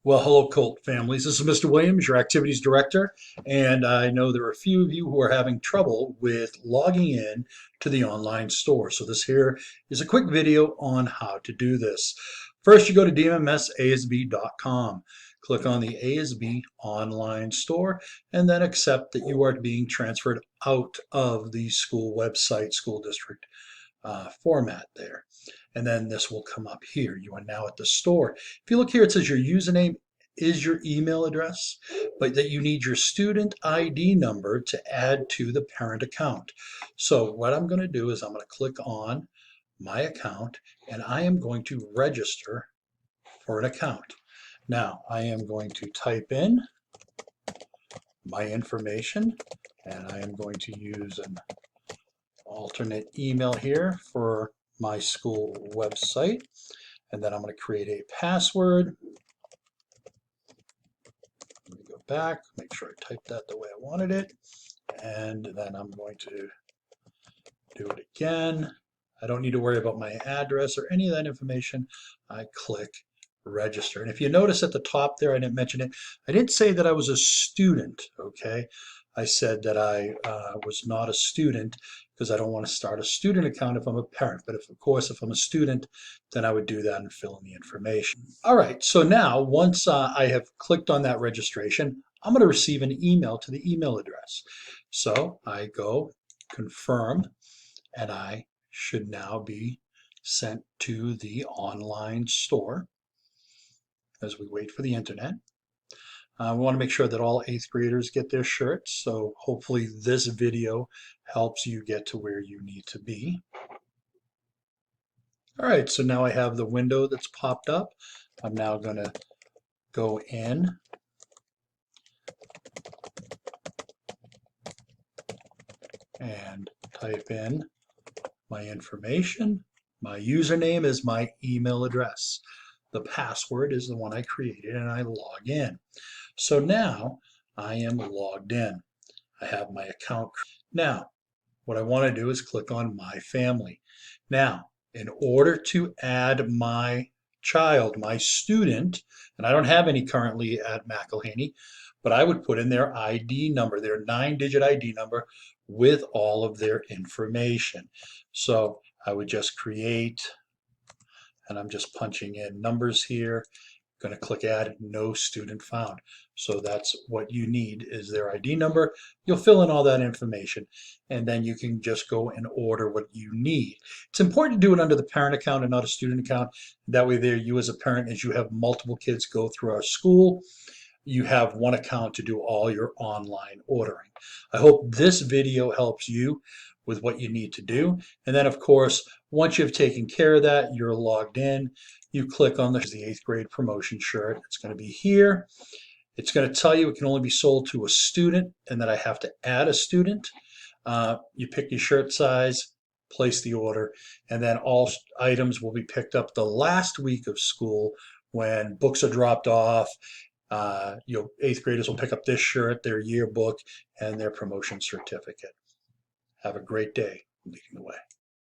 Well, hello, Colt families. This is Mr. Williams, your activities director, and I know there are a few of you who are having trouble with logging in to the online store. So this here is a quick video on how to do this. First, you go to DMS click on the ASB online store, and then accept that you are being transferred out of the school website, school district format there. And then this will come up here. You are now at the store. If you look here, it says your username is your email address, but that you need your student ID number to add to the parent account. So what I'm going to do is I'm going to click on my account and I am going to register for an account. Now I am going to type in my information and I am going to use an alternate email here for my school website, and then I'm going to create a password. Let me go back, make sure I typed that the way I wanted it, and then I'm going to do it again. I don't need to worry about my address or any of that information. I click register. And if you notice at the top there, I didn't mention it, I didn't say that I was a student, okay? I said that I was not a student because I don't want to start a student account if I'm a parent. But of course, if I'm a student, then I would do that and fill in the information. All right, so now once I have clicked on that registration, I'm going to receive an email to the email address. So I go confirm, and I should now be sent to the online store as we wait for the internet. We want to make sure that all 8th graders get their shirts, so hopefully this video helps you get to where you need to be. All right, so now I have the window that's popped up. I'm now going to go in and type in my information. My username is my email address. The password is the one I created, and I log in. So now I am logged in. I have my account. Now, what I want to do is click on My Family. Now, in order to add my child, my student, and I don't have any currently at McElhaney, but I would put in their ID number, their 9-digit ID number with all of their information. So I would just create, and I'm just punching in numbers here. Going to click add, no student found. So that's what you need is their ID number. You'll fill in all that information and then you can just go and order what you need. It's important to do it under the parent account and not a student account. That way there you as a parent, as you have multiple kids go through our school, you have one account to do all your online ordering. I hope this video helps you with what you need to do. And then of course, once you've taken care of that, you're logged in, you click on the 8th grade promotion shirt. It's going to be here. It's going to tell you it can only be sold to a student and that I have to add a student. You pick your shirt size, place the order, and then all items will be picked up the last week of school when books are dropped off. 8th graders will pick up this shirt, their yearbook, and their promotion certificate. Have a great day. Leading the way.